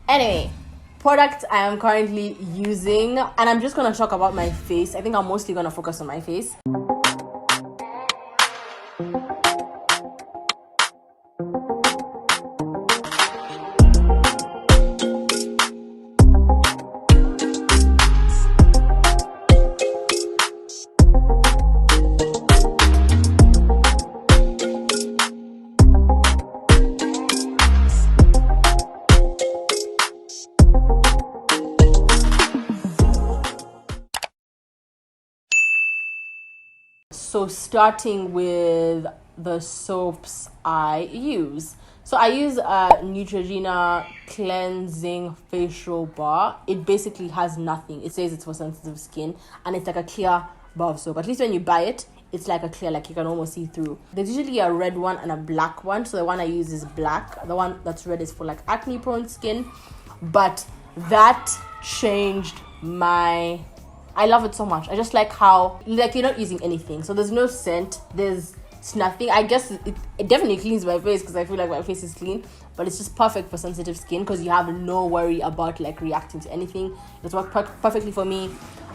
Anyway, product I am currently using, and I'm just gonna talk about my face. I think I'm mostly gonna focus on my face. So starting with the soaps I use. So I use a Neutrogena cleansing facial bar. It basically has nothing. It says it's for sensitive skin and it's like a clear bar of soap. At least when you buy it, it's like a clear, like you can almost see through. There's usually a red one and a black one. So the one I use is black. The one that's red is for like acne prone skin. But that changed I love it so much. I just like how, like, you're not using anything. So there's no scent. It's nothing. I guess it definitely cleans my face because I feel like my face is clean. But it's just perfect for sensitive skin because you have no worry about, like, reacting to anything. It's worked perfectly for me.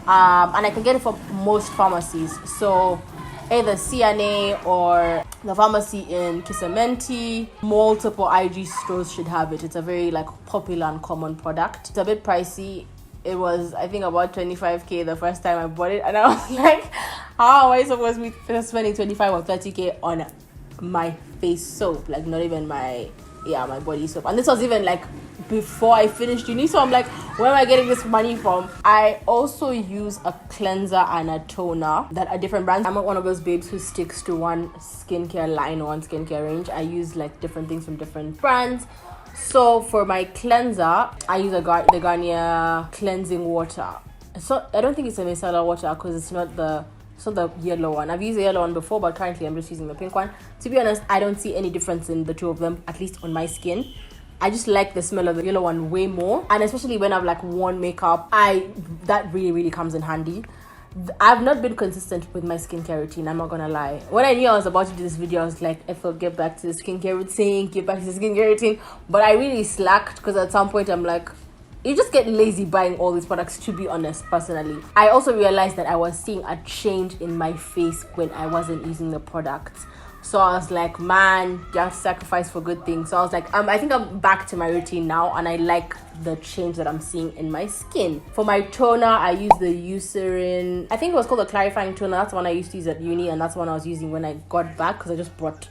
And I can get it from most pharmacies. So either CNA or the pharmacy in Kisementi. Multiple IG stores should have it. It's a very, like, popular and common product. It's a bit pricey. It was, I think, about 25k the first time I bought it, and I was like, how am I supposed to be spending 25 or 30k on my face soap? Like, not even my body soap. And this was even like before I finished uni, so I'm like, where am I getting this money from? I also use a cleanser and a toner that are different brands. I'm not one of those babes who sticks to one skincare line or one skincare range. I use like different things from different brands. So for my cleanser, I use the Garnier cleansing water. So I don't think it's a micellar water because it's not the yellow one. I've used the yellow one before, but currently I'm just using the pink one. To be honest, I don't see any difference in the two of them, at least on my skin. I just like the smell of the yellow one way more, and especially when I've like worn makeup, that really comes in handy. I've not been consistent with my skincare routine, I'm not gonna lie. When I knew I was about to do this video, I was like, I thought, get back to the skincare routine, but I really slacked because at some point I'm like, you just get lazy buying all these products, to be honest, personally. I also realized that I was seeing a change in my face when I wasn't using the products. So I was like, man, you have to sacrifice for good things. So I was like, I think I'm back to my routine now, and I like the change that I'm seeing in my skin. For my toner, I use the Eucerin. I think it was called a clarifying toner. That's the one I used to use at uni, and that's the one I was using when I got back because I just brought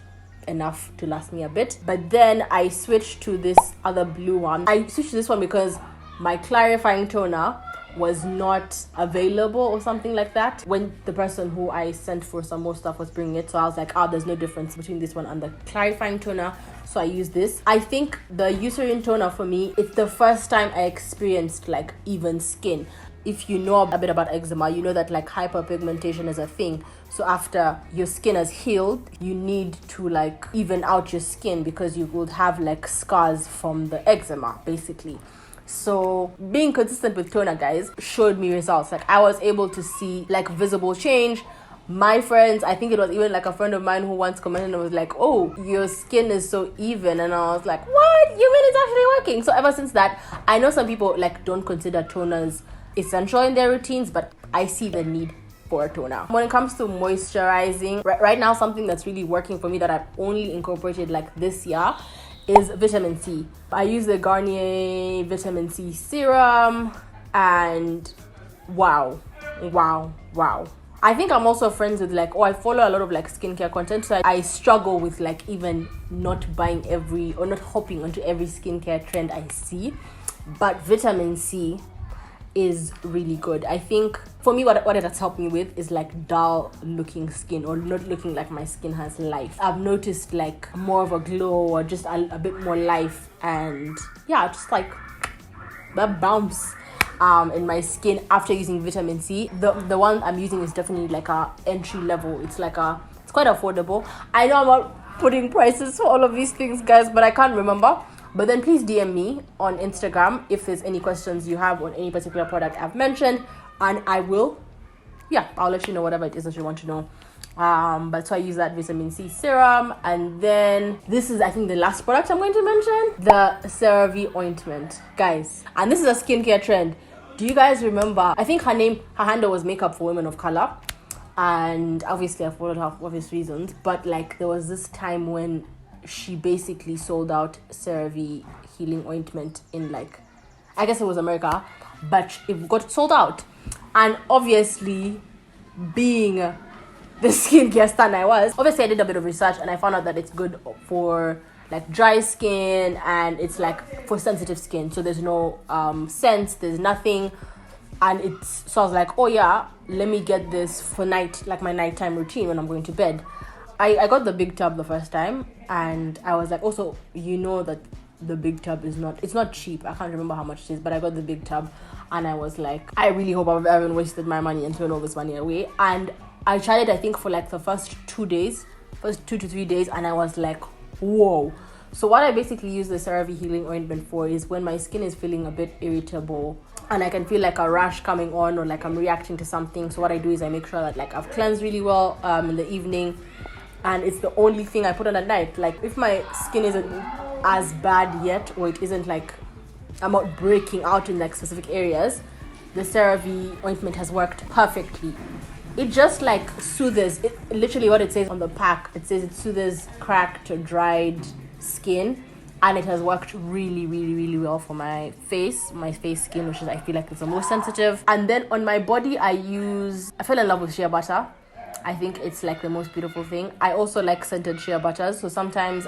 enough to last me a bit. But then I switched to this other blue one. I switched to this one because my clarifying toner was not available or something like that when the person who I sent for some more stuff was bringing it. So I was like, there's no difference between this one and the clarifying toner, so I use this. I think the Eucerin toner, for me, it's the first time I experienced like even skin. If you know a bit about eczema, you know that like hyperpigmentation is a thing. So after your skin has healed, you need to like even out your skin because you would have like scars from the eczema, basically. So being consistent with toner, guys, showed me results. Like I was able to see like visible change. My friends, I think it was even like a friend of mine who once commented and was like, oh, your skin is so even. And I was like, what? You mean it's actually working? So ever since that, I know some people like don't consider toners essential in their routines, but I see the need for a toner. When it comes to moisturizing, right now, something that's really working for me that I've only incorporated like this year is vitamin C. I use the Garnier vitamin C serum, and wow. I think I'm also friends with like, I follow a lot of like skincare content, so I struggle with like even not buying or not hopping onto every skincare trend I see. But vitamin C is really good. I think for me, what it has helped me with is like dull looking skin or not looking like my skin has life. I've noticed like more of a glow or just a bit more life, and yeah, just like that bounce in my skin after using vitamin C. The one I'm using is definitely like a entry level. It's quite affordable. I know I'm not putting prices for all of these things, guys, but I can't remember. But then please DM me on Instagram if there's any questions you have on any particular product I've mentioned, and I'll let you know whatever it is that you want to know. But so I use that vitamin C serum. And then this is, I think, the last product I'm going to mention, the CeraVe ointment, guys. And this is a skincare trend. Do you guys remember? I think her handle was Makeup for Women of Color, and obviously I followed her for obvious reasons. But like, there was this time when she basically sold out CeraVe healing ointment in, like, I guess it was America, but it got sold out. And obviously, being the skincare stan I was, obviously I did a bit of research and I found out that it's good for like dry skin, and it's like for sensitive skin. So there's no scents, there's nothing. And so I was like, oh yeah, let me get this for like my nighttime routine when I'm going to bed. I got the big tub the first time, and I was like, also, you know that the big tub it's not cheap. I can't remember how much it is, but I got the big tub, and I was like, I really hope I haven't wasted my money and thrown all this money away. And I tried it, I think, for like the first 2 to 3 days, and I was like, whoa. So what I basically use the CeraVe healing ointment for is when my skin is feeling a bit irritable and I can feel like a rash coming on, or like I'm reacting to something. So what I do is I make sure that like I've cleansed really well in the evening, and it's the only thing I put on at night. Like if my skin isn't as bad yet, or it isn't like I'm not breaking out in like specific areas, the CeraVe ointment has worked perfectly. It just like soothes it. Literally what it says on the pack, it says it soothes cracked or dried skin, and it has worked really, really, really well for my face skin, which is, I feel like, it's the most sensitive. And then on my body, I fell in love with shea butter. I think it's like the most beautiful thing. I also like scented shea butters. So sometimes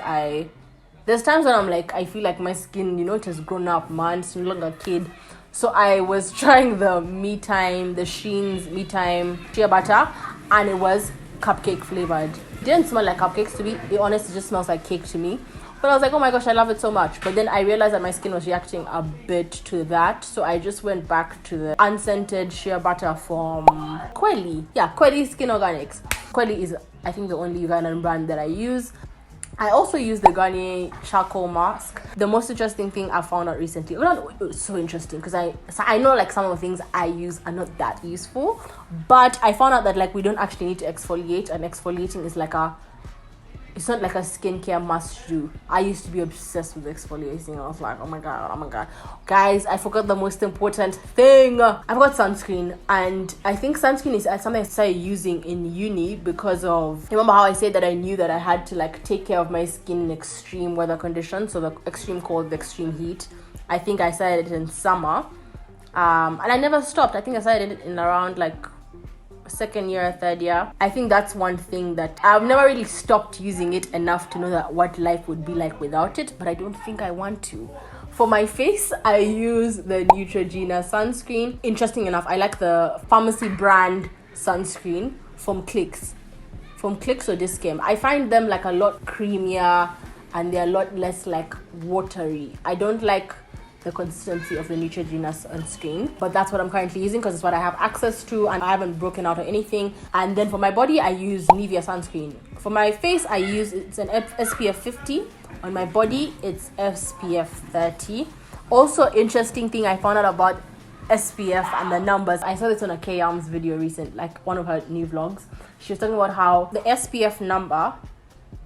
there's times when I'm like, I feel like my skin, it has grown up, man. It's no longer a kid. So I was trying the Shein's Me Time shea butter, and it was cupcake flavored. It didn't smell like cupcakes to me. It honestly just smells like cake to me. But I was like, oh my gosh, I love it so much. But then I realized that my skin was reacting a bit to that. So I just went back to the unscented shea butter from Quelly. Yeah, Quelly Skin Organics. Quelly is, I think, the only Ugandan brand that I use. I also use the Garnier charcoal mask. The most interesting thing I found out recently, well, it was so interesting because I know like some of the things I use are not that useful, but I found out that like we don't actually need to exfoliate, and exfoliating is like it's not like a skincare must do. I used to be obsessed with exfoliating. I was like, oh my god. Guys, I forgot the most important thing. I forgot sunscreen. And I think sunscreen is something I started using in uni because of, remember how I said that I knew that I had to like take care of my skin in extreme weather conditions. So the extreme cold, the extreme heat. I think I started it in summer. And I never stopped. I think I started it in around like second year, third year. I think that's one thing that I've never really stopped using it enough to know that what life would be like without it, but I don't think I want to. For my face, I use the Neutrogena sunscreen. Interesting enough, I like the pharmacy brand sunscreen from Clicks or Discam. I find them like a lot creamier and they're a lot less like watery. I don't like the consistency of the Neutrogena sunscreen, but that's what I'm currently using because it's what I have access to and I haven't broken out or anything. And then for my body, I use Nivea sunscreen. For my face, it's an SPF 50. On my body, it's SPF 30. Also, interesting thing I found out about SPF and the numbers. I saw this on a K-Arms video recent, like one of her new vlogs. She was talking about how the SPF number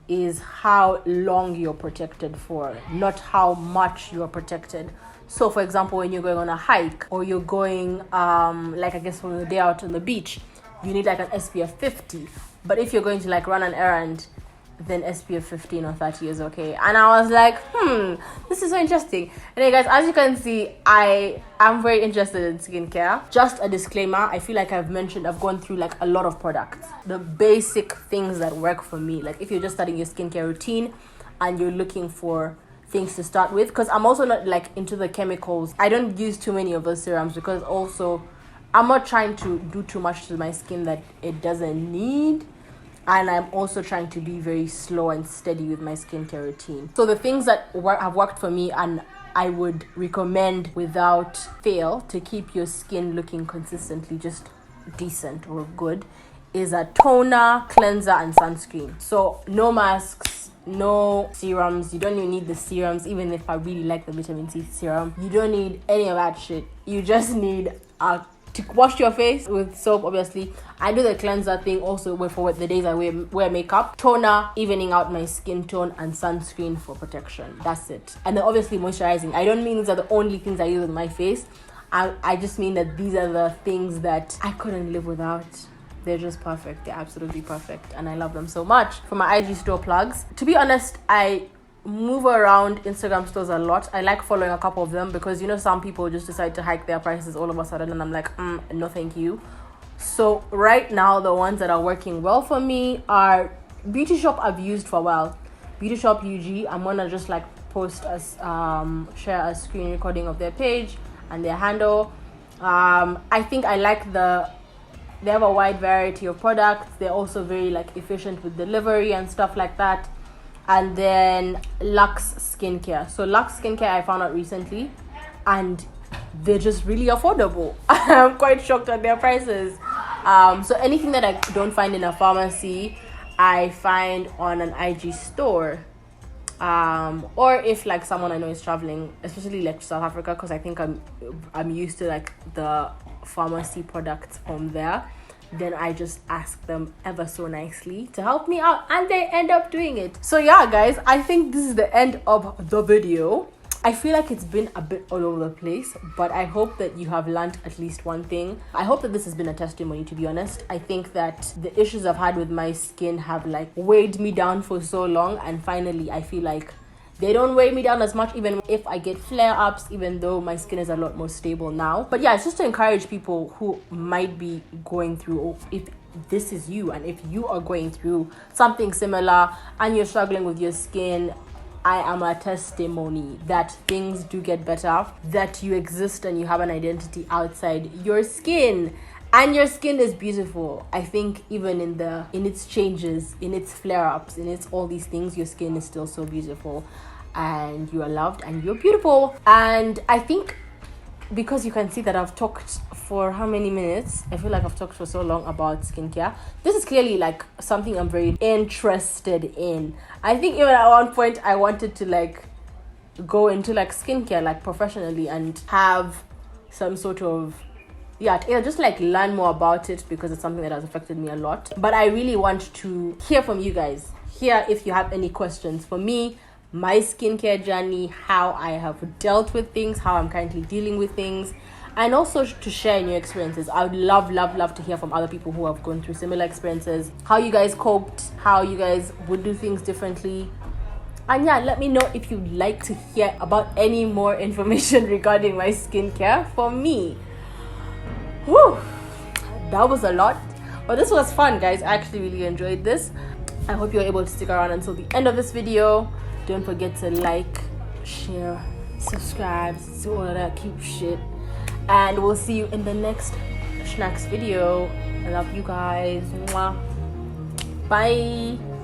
is how long you're protected for, not how much you're protected. So for example, when you're going on a hike or you're going like I guess for a day out on the beach, you need like an SPF 50. But if you're going to like run an errand, then SPF 15 or 30 is okay. And I was like, this is so interesting. Anyway guys, as you can see, I am very interested in skincare. Just a disclaimer, I feel like I've gone through like a lot of products. The basic things that work for me. Like if you're just starting your skincare routine and you're looking for things to start with, because I'm also not like into the chemicals. I don't use too many of those serums because also I'm not trying to do too much to my skin that it doesn't need. And I'm also trying to be very slow and steady with my skincare routine. So the things that have worked for me and I would recommend without fail to keep your skin looking consistently just decent or good is a toner, cleanser, and sunscreen. So no masks, no serums. You don't even need the serums, even if I really like the vitamin C serum. You don't need any of that shit. You just need a to wash your face with soap, obviously. I do the cleanser thing also for the days I wear makeup. Toner, evening out my skin tone, and sunscreen for protection. That's it. And then obviously moisturizing. I don't mean these are the only things I use on my face. I just mean that these are the things that I couldn't live without. They're just perfect. They're absolutely perfect. And I love them so much. For my IG store plugs, to be honest, I move around Instagram stores a lot. I like following a couple of them because, you know, some people just decide to hike their prices all of a sudden and I'm like, no thank you. So right now, the ones that are working well for me are Beauty Shop. I've used for a while. Beauty Shop UG. I'm gonna just like post share a screen recording of their page and their handle. I think I like they have a wide variety of products. They're also very like efficient with delivery and stuff like that. And then Lux Skincare. So Lux Skincare I found out recently and they're just really affordable. I'm quite shocked at their prices. So anything that I don't find in a pharmacy, I find on an IG store. Or if like someone I know is traveling, especially like to South Africa, because I think I'm used to like the pharmacy products from there, then I just ask them ever so nicely to help me out and they end up doing it. So yeah guys, I think this is the end of the video. I feel like it's been a bit all over the place, but I hope that you have learned at least one thing. I hope that this has been a testimony, to be honest. I think that the issues I've had with my skin have like weighed me down for so long, and finally I feel like they don't weigh me down as much, even if I get flare-ups, even though my skin is a lot more stable now. But yeah, it's just to encourage people who might be going through, or if this is you, and if you are going through something similar and you're struggling with your skin, I am a testimony that things do get better, that you exist and you have an identity outside your skin. And your skin is beautiful. I think even in its changes, in its flare-ups, in its all these things, your skin is still so beautiful. And you are loved and you're beautiful. And I think because you can see that I've talked for how many minutes? I feel like I've talked for so long about skincare. This is clearly like something I'm very interested in. I think even at one point I wanted to like go into like skincare like professionally and have some sort of just like learn more about it, because it's something that has affected me a lot. But I really want to hear from you guys. Here, if you have any questions for me, my skincare journey, how I have dealt with things, how I'm currently dealing with things, and also to share new experiences. I would love to hear from other people who have gone through similar experiences, how you guys coped, how you guys would do things differently. And yeah, let me know if you'd like to hear about any more information regarding my skincare for me. Whew, that was a lot, but this was fun, guys. I actually really enjoyed this. I hope you're able to stick around until the end of this video. Don't forget to like, share, subscribe, do all of that cute shit, and we'll see you in the next Shnaks video. I love you guys. Mwah. Bye.